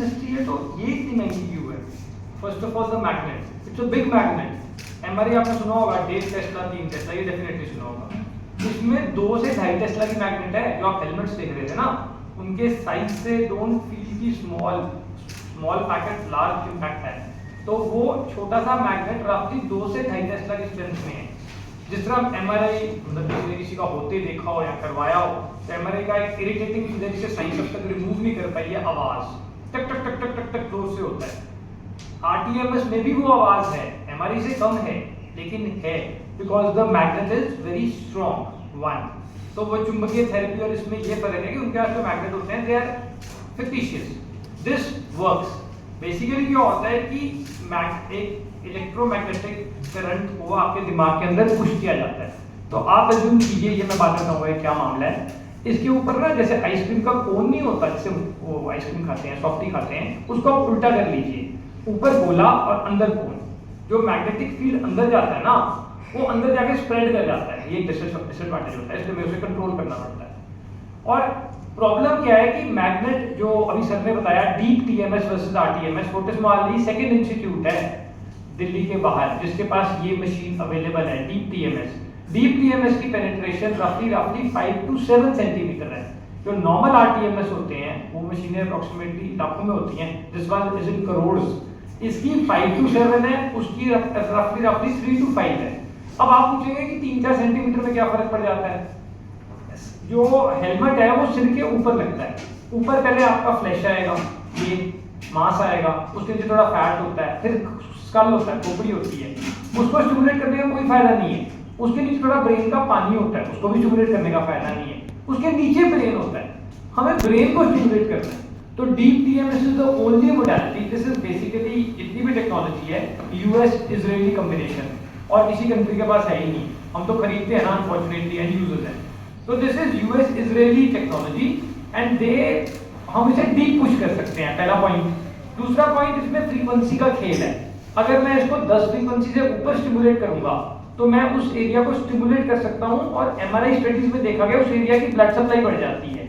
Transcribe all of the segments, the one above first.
सस्ती है तो ये इतनी महंगी क्यों है? First of all the magnet, it's a big magnet. MRI आपने सुना होगा 1.5 टेस्ला 3 टेस्ला, ये डेफिनेटली सुना होगा। इसमें 2 से 2.5 टेस्ला की मैग्नेट है। जो आप हेलमेट्स देख रहे थे ना, उनके साइज से डोंट फील की स्मॉल पैकेट लार्ज इम्पैक्ट है। तो वो छोटा सा मैग्नेट रफली 2 से 2.5 टेस्ला की स्ट्रेंथ में है। जिस तरह एमआरआई मतलब किसी का होते देखा हो या करवाया हो, तो एमआरआई का एक इरिटेटिंग चीज है जिसे साइंस अब तक रिमूव नहीं कर पाई है, आवाज टक टक टक टक टक टक जोर से होता है। आरटीएमएस में भी वो आवाज है, एमआरआई से कम है लेकिन है, because the magnet is very strong one. तो वो चुंबकीय थेरेपी और इसमें ये फर्क है कि उनके पास जो मैग्नेट होते हैं they are fictitious. This works basically क्या होता है कि एक इलेक्ट्रोमैग्नेटिक करंट को आपके दिमाग के अंदर पुश किया जाता है। तो आप अज्यूम कीजिए, ये मैं बात करता हूँ क्या मामला है। इसके ऊपर ना जैसे आइसक्रीम का कोन नहीं होता, जिससे वो आइसक्रीम खाते हैं, सॉफ्टी खाते हैं, उसको आप उल्टा कर लीजिए, ऊपर गोला और अंदर कोन। जो मैग्नेटिक फील्ड अंदर जाता है ना, वो अंदर जाके स्प्रेड कर जाता है। ये डिसएडवांटेज होता है, इसलिए मेरे उसे कंट्रोल करना पड़ता है। और प्रॉब्लम क्या है कि मैग्नेट जो अभी सर ने बताया deep TMS versus RTMS, Fortis Molly second institute है दिल्ली के बाहर जिसके पास ये मशीन अवेलेबल है, डीप टीएमएस। डीप टीएमएस की पेनिट्रेशन रफली 5 to 7 सेंटीमीटर है। जो नॉर्मल आरटीएमएस होते हैं वो मशीनें अप्रोक्सीमेटली लाखों में होती हैं, this one is in crores. इसकी 5 to 7 है, उसकी रफली 3 to 5 है। अब आप पूछेंगे कि 3-4 सेंटीमीटर में क्या फर्क पड़ जाता है? जो हेलमेट है वो सिर के ऊपर लगता है। ऊपर पहले आपका फ्लैश आएगा, ये मांस आएगा, उसके नीचे थोड़ा फैट होता है, फिर स्कल होता है, खोपड़ी होती है, उसको स्टिमुलेट करने का कोई फायदा नहीं है। उसके नीचे थोड़ा ब्रेन का पानी होता है, उसको भी स्टिमुलेट करने का फायदा नहीं है। उसके नीचे ब्रेन होता है, हमें ब्रेन को स्टिमुलेट करना है। तो deep TMS is the only modality. This is basically जितनी भी टेक्नोलॉजी है यूएस इजरायली कॉम्बिनेशन, और किसी कंट्री के पास है ही नहीं। हम तो खरीदते हैं ना, अनफॉर्चुनेटली एंड यूजर्स हैं। तो this is US Israeli technology and they हम इसे डीप पुश कर सकते हैं, पहला पॉइंट। दूसरा पॉइंट, इसमें फ्रीक्वेंसी का खेल है। अगर मैं इसको 10 फ्रीक्वेंसी से ऊपर स्टिमुलेट करूंगा तो मैं उस एरिया को स्टिमुलेट कर सकता हूं, और एमआरआई स्टडीज में देखा गया उस एरिया की ब्लड सप्लाई बढ़ जाती है।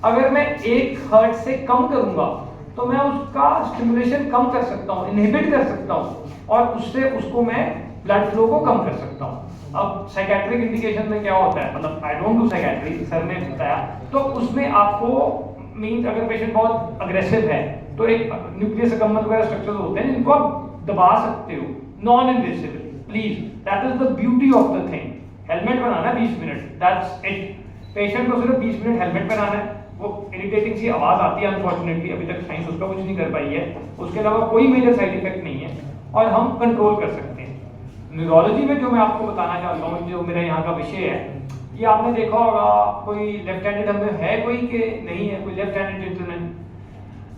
अगर मैं 1 हर्ट्ज से कम करूंगा तो मैं उसका स्टिमुलेशन कम कर सकता हूं, इनहिबिट कर सकता हूं, और उससे उसको मैं ब्लड फ्लो को कम कर सकता हूं। अब साइकेट्रिक इंडिकेशन में क्या होता है, मतलब I don't do psychiatry, sir ने बताया, तो उसमें आपको मींस अगर पेशेंट बहुत अग्रेसिव है तो एक न्यूक्लियस अकम्बल वगैरह स्ट्रक्चर्स होते हैं जिनको आप दबा सकते हो non invasive. Please, that is the beauty of the thing. Helmet banana 20 minute, that's it. Patient को सिर्फ 20 मिनट हेलमेट पहनाना है। वो इरिटेटिंग सी आवाज आती है, अनफॉर्चुनेटली अभी तक साइंस उसका कुछ नहीं कर पाई है। उसके अलावा कोई मेजर साइड इफेक्ट नहीं है, और हम कंट्रोल कर सकते हैं। न्यूरोलॉजी में जो मैं आपको बताना चाहता हूँ, जो मेरा यहाँ का विषय है, ये आपने देखा होगा, कोई लेफ्ट हैंडेड हमें है कोई के नहीं है, कोई लेफ्ट हैंडेड जेंटलमैन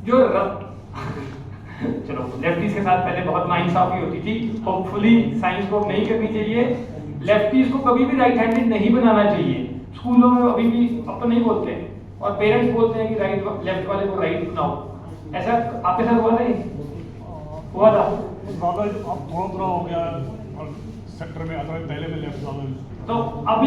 जो चलो लेफ्टीज के साथ पहले बहुत नाइंसाफी होती थी, होपफुली साइंस को नहीं करनी चाहिए। लेफ्टीज को कभी भी राइट हैंडेड नहीं बनाना चाहिए। स्कूलों में अभी भी अब तो नहीं बोलते, और पेरेंट्स बोलते हैं कि राइट लेफ्ट वाले को राइट बनाओ। ऐसा आपके साथ हुआ नहीं हुआ था? नॉलेज अब थोड़ा थोड़ा हो गया और सेक्टर में, पहले में लेफ्ट नॉलेज। तो अभी